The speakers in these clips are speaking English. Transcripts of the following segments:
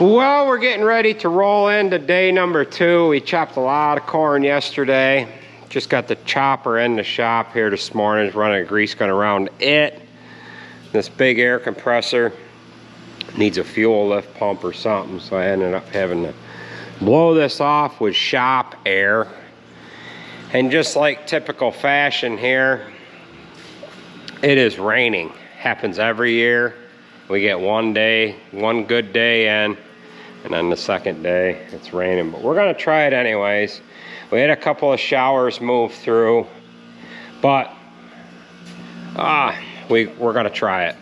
Well, we're getting ready to roll into day number 2. We chopped a lot of corn yesterday. Just got the chopper in the shop here this morning. It's running a grease gun around it. This big air compressor needs a fuel lift pump or something, so I ended up having to blow this off with shop air. And just like typical fashion here, it is raining. Happens every year. We get one good day in, and then the second day it's raining. But we're gonna try it anyways. We had a couple of showers move through, but we're gonna try it.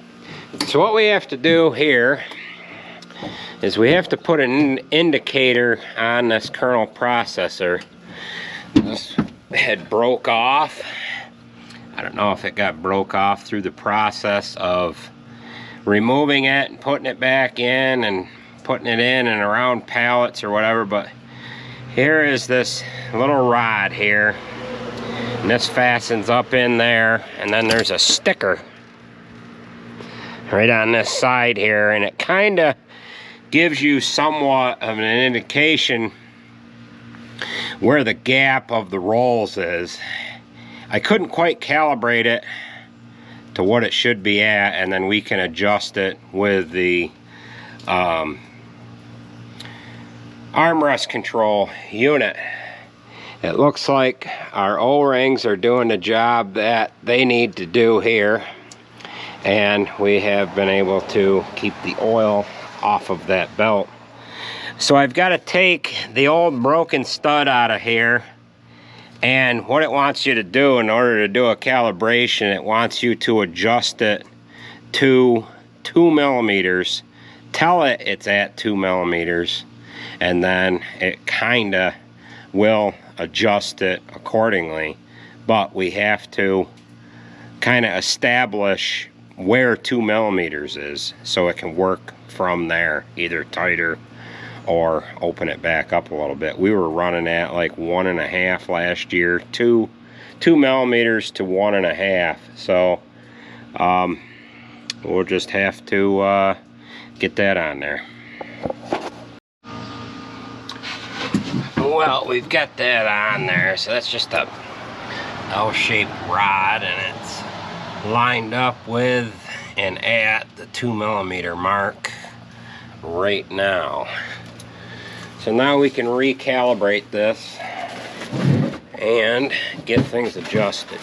So what we have to do here is we have to put an indicator on this kernel processor. This had broke off. I don't know if it got broke off through the process of removing it and putting it back in and putting it in and around pallets or whatever, but here is this little rod here, and this fastens up in there, and then there's a sticker right on this side here, and it kind of gives you somewhat of an indication where the gap of the rolls is. I couldn't quite calibrate it to what it should be at, and then we can adjust it with the armrest control unit. It looks like our O-rings are doing the job that they need to do here, and we have been able to keep the oil off of that belt. So I've got to take the old broken stud out of here, and what it wants you to do in order to do a calibration, it wants you to adjust it to 2 millimeters. Tell it it's at 2 millimeters, and then it kind of will adjust it accordingly. But we have to kind of establish where 2 millimeters is so it can work from there, either tighter or open it back up a little bit. We were running at like 1.5 last year, 2 millimeters to 1.5. So we'll just have to get that on there. Well, we've got that on there, so that's just a L-shaped rod, and it's lined up with and at the 2 millimeter mark right now. So now we can recalibrate this and get things adjusted.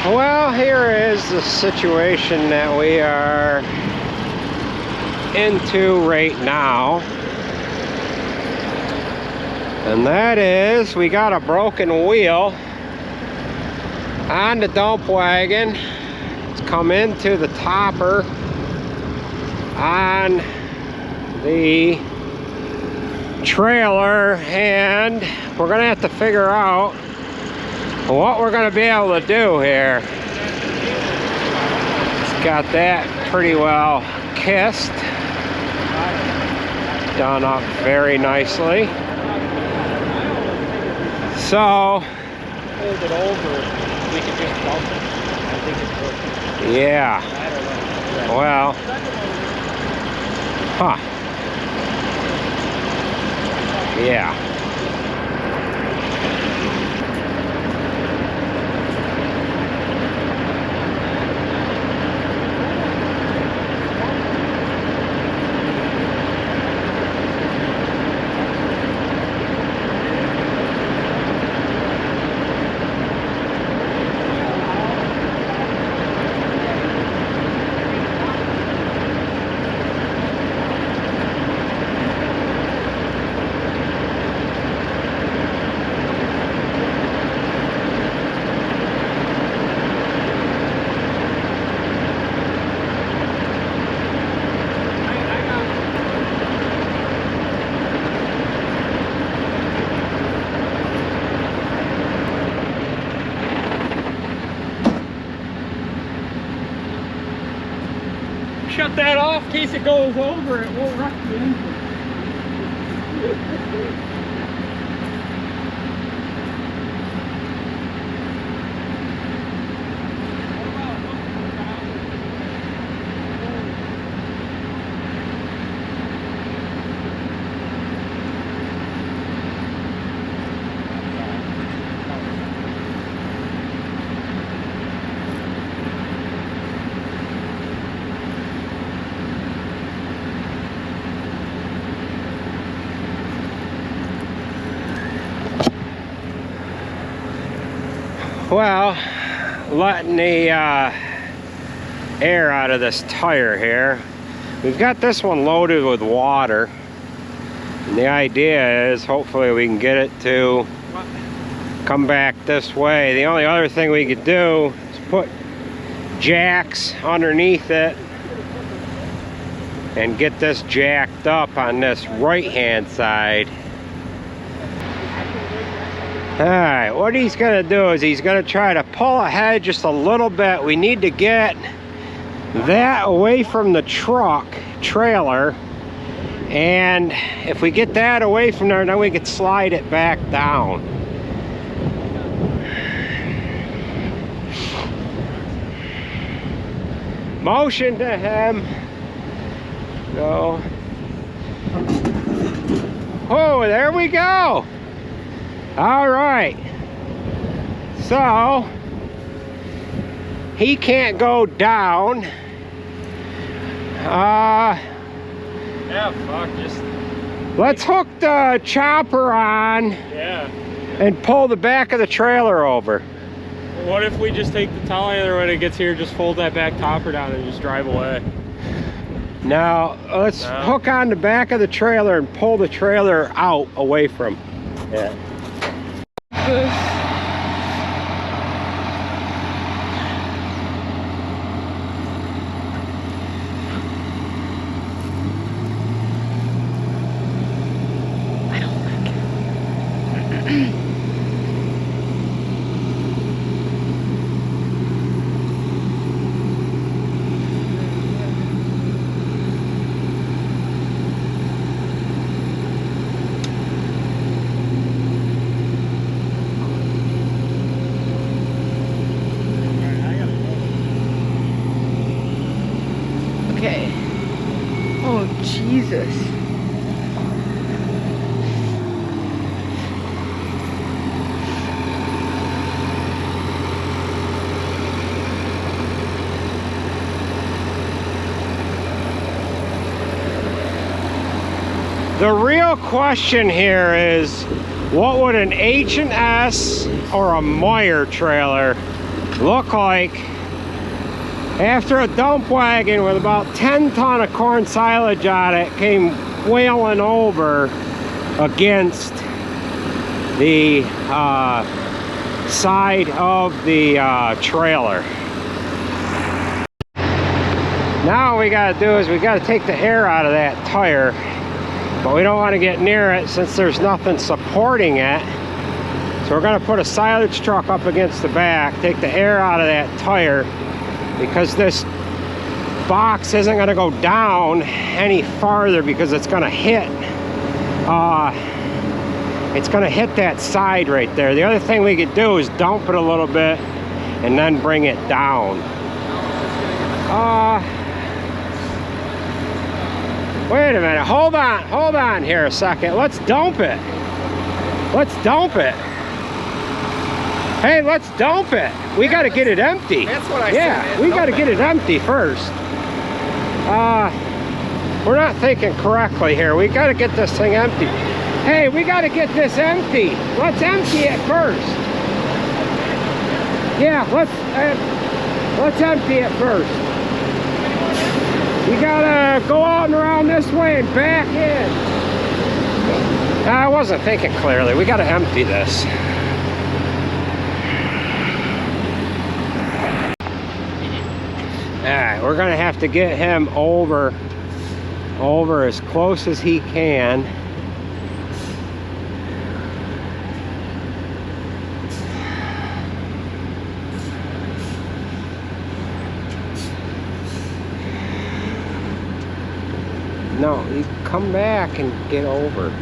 Well, here is the situation that we are into right now, and that is we got a broken wheel on the dump wagon. It's come into the topper on the trailer, and we're gonna have to figure out what we're going to be able to do here. It's got that pretty well kissed, done up very nicely. So, hold it over, we can just dump it. I think it's working. Yeah. Well, yeah. that off in case it goes over. It won't wreck the engine. Well, letting the air out of this tire here. We've got this one loaded with water. And the idea is hopefully we can get it to come back this way. The only other thing we could do is put jacks underneath it and get this jacked up on this right hand side. Alright, what he's going to do is he's going to try to pull ahead just a little bit. We need to get that away from the trailer, and if we get that away from there, then we can slide it back down. Motion to him. Go. Oh, there we go. All right, so he can't go down. Yeah, fuck, just... Let's hook the chopper on. Yeah. And pull the back of the trailer over. What if we just take the tire when it gets here, just fold that back topper down and just drive away? Now, let's hook on the back of the trailer and pull the trailer out away from it. I don't like it. Okay. Oh, Jesus. The real question here is, what would an H&S or a Meyer trailer look like after a dump wagon with about 10 ton of corn silage on it came wailing over against the side of the trailer? Now what we got to do is we got to take the air out of that tire, but we don't want to get near it since there's nothing supporting it. So we're going to put a silage truck up against the back, take the air out of that tire, because this box isn't going to go down any farther because it's going to hit that side right there. The other thing we could do is dump it a little bit and then bring it down. Wait a minute, hold on here a second. Let's dump it. Hey, let's dump it. We got to get it empty. That's what I said. Yeah, we got to get it empty first. We're not thinking correctly here. We got to get this thing empty. Hey, we got to get this empty. Let's empty it first. Yeah, let's empty it first. We gotta go out and around this way and back in. I wasn't thinking clearly. We gotta empty this. Alright, we're gonna have to get him over as close as he can. No, you come back and get over.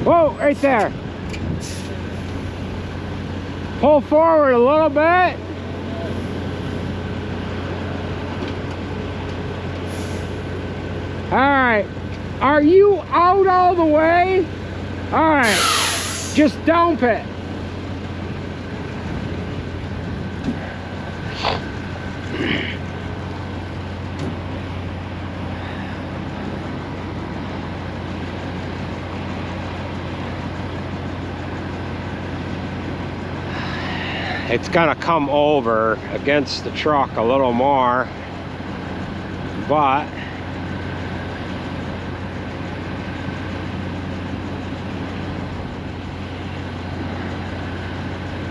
Whoa, right there. Pull forward a little bit. All right. Are you out all the way? All right. Just dump it. It's gonna come over against the truck a little more, but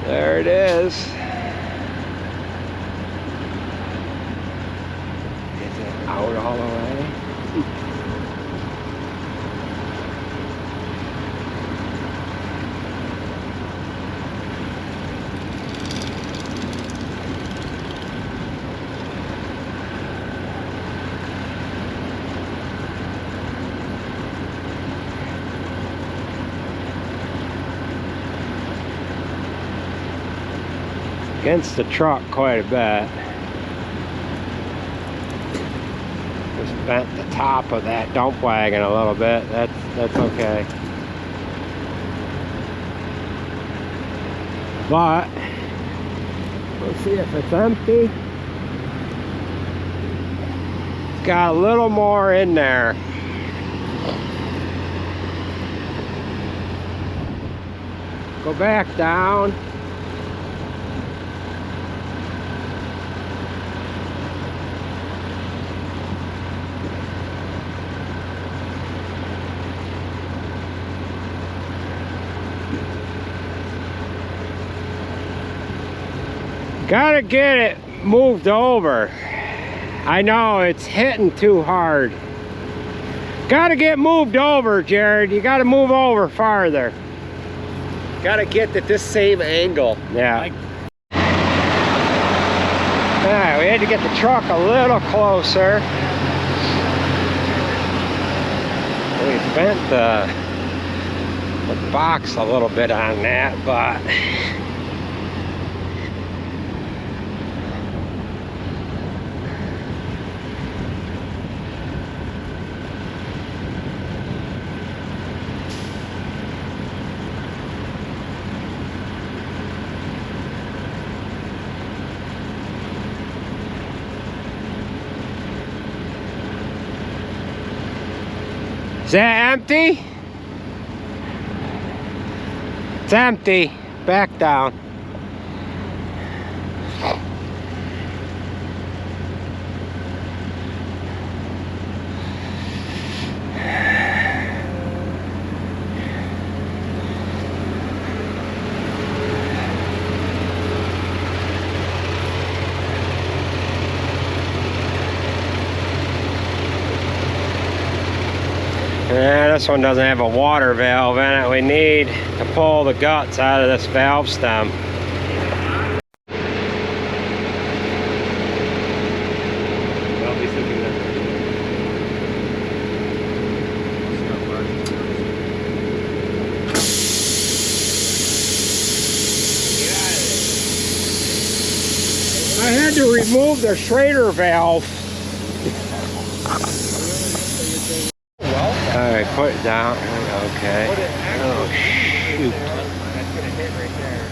there it is. Is it out all the way? Against the truck quite a bit. Just bent the top of that dump wagon a little bit. That's okay. But let's see if it's empty. Got a little more in there. Go back down. Gotta get it moved over. I know it's hitting too hard. Gotta get moved over, Jared. You gotta move over farther. Gotta get at this same angle. Yeah. Yeah, we had to get the truck a little closer. We bent the box a little bit on that, but is that empty? It's empty. Back down. Yeah, this one doesn't have a water valve in it. We need to pull the guts out of this valve stem. I'll be thinking that. I had to remove the Schrader valve. All right, put it down. Okay. Oh, shoot. That's gonna hit right there.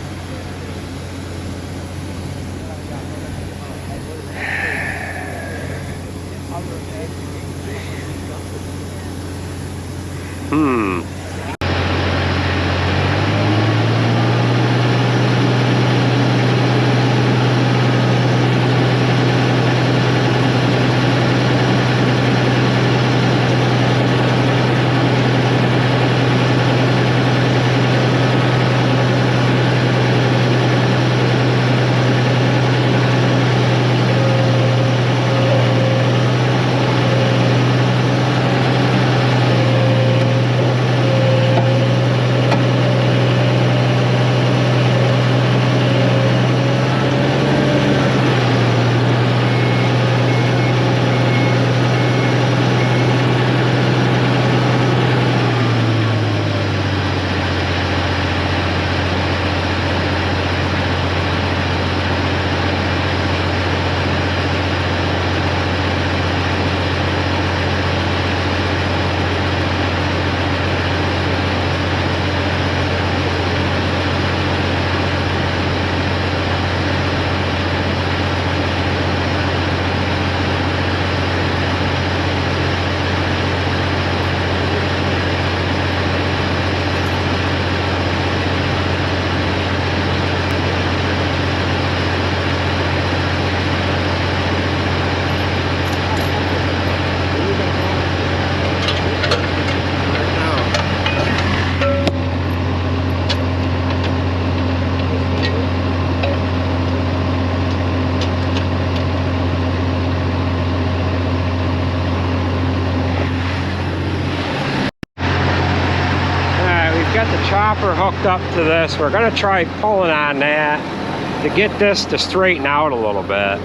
Chopper hooked up to this. We're going to try pulling on that to get this to straighten out a little bit.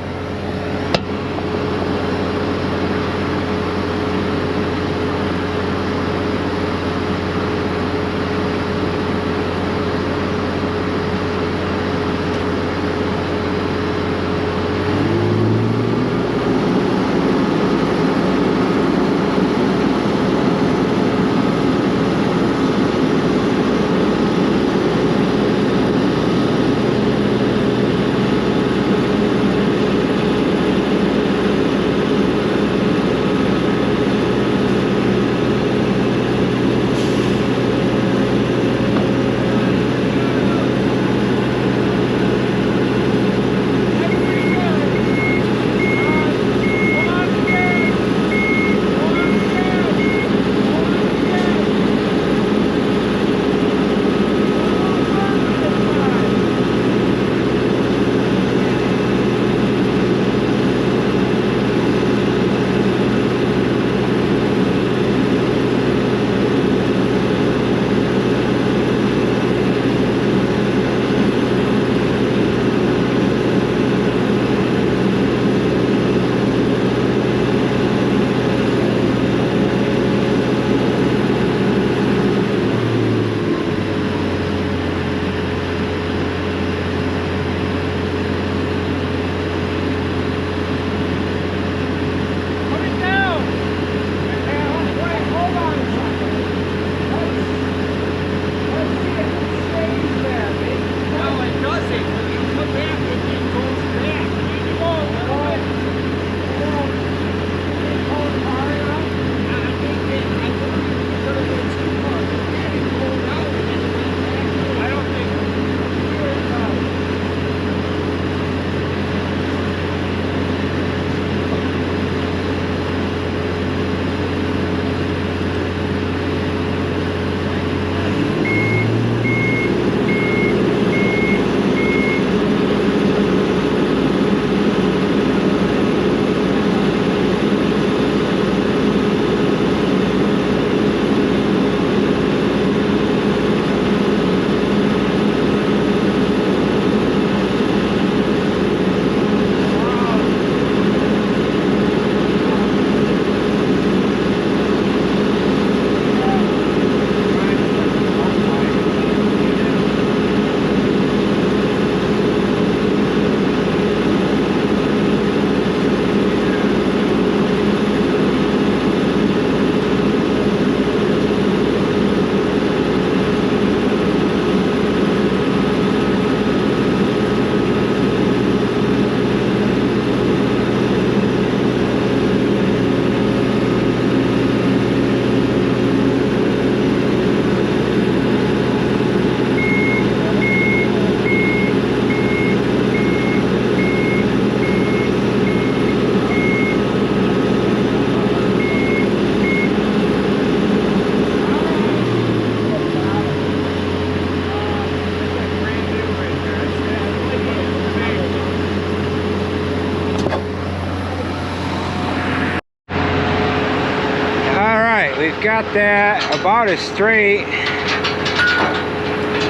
we've got that about as straight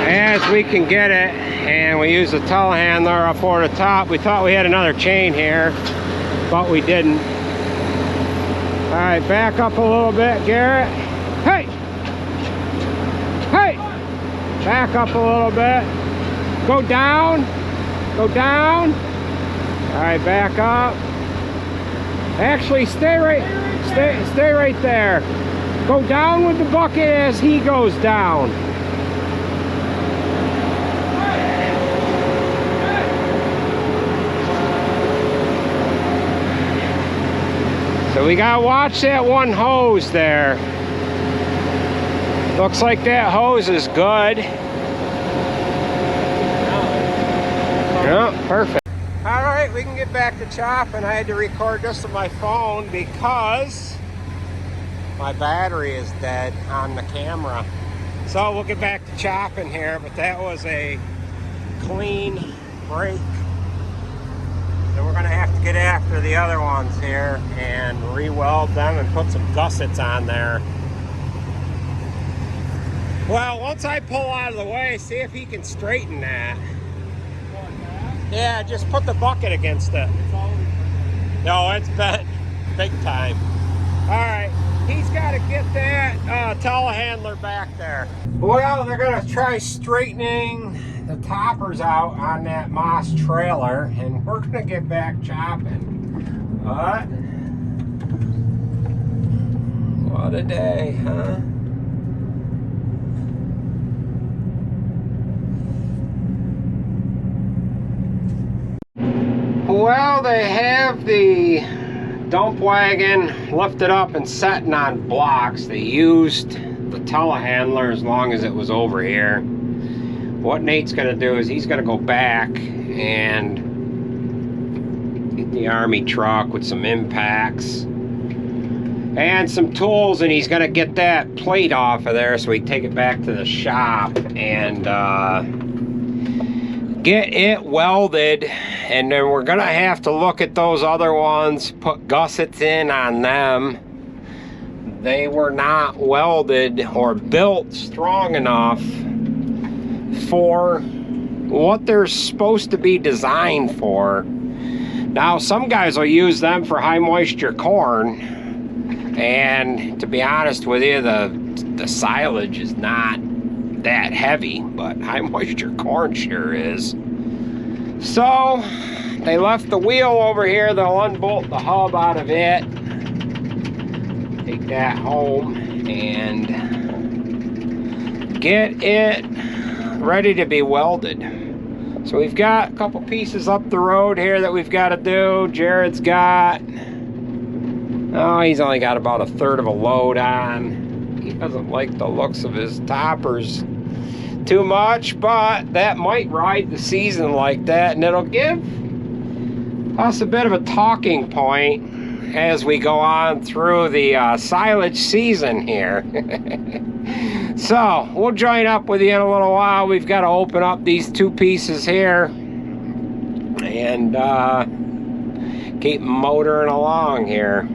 as we can get it, and we use the telehandler up over the top. We thought we had another chain here, but we didn't. All right, back up a little bit, Garrett. Hey! Hey! Back up a little bit. Go down. Go down. All right, back up. Actually, stay right there. Go down with the bucket as he goes down. So we gotta watch that one hose there. Looks like that hose is good. Yeah, perfect. All right, we can get back to chopping. I had to record this on my phone because my battery is dead on the camera. So we'll get back to chopping here, but that was a clean break. So we're gonna have to get after the other ones here and re-weld them and put some gussets on there. Well, once I pull out of the way, see if he can straighten that. Yeah, just put the bucket against it. No, it's bent big time. All right, he's got to get that telehandler back there. Well, they're gonna try straightening the toppers out on that Moss trailer, and we're gonna get back chopping. What a day, huh? Well, they have the dump wagon lifted up and setting on blocks. They used the telehandler as long as it was over here. What Nate's gonna do is he's gonna go back and get the army truck with some impacts and some tools, and he's gonna get that plate off of there so we can take it back to the shop and get it welded. And then we're gonna have to look at those other ones, put gussets in on them. They were not welded or built strong enough for what they're supposed to be designed for. Now, some guys will use them for high moisture corn, and to be honest with you, the silage is not that heavy, but high moisture corn sure is. So they left the wheel over here. They'll unbolt the hub out of it, take that home, and get it ready to be welded. So we've got a couple pieces up the road here that we've got to do. Jared's got, oh, he's only got about 1/3 of a load on. He doesn't like the looks of his toppers too much, but that might ride the season like that, and it'll give us a bit of a talking point as we go on through the silage season here. So we'll join up with you in a little while. We've got to open up these two pieces here and keep motoring along here.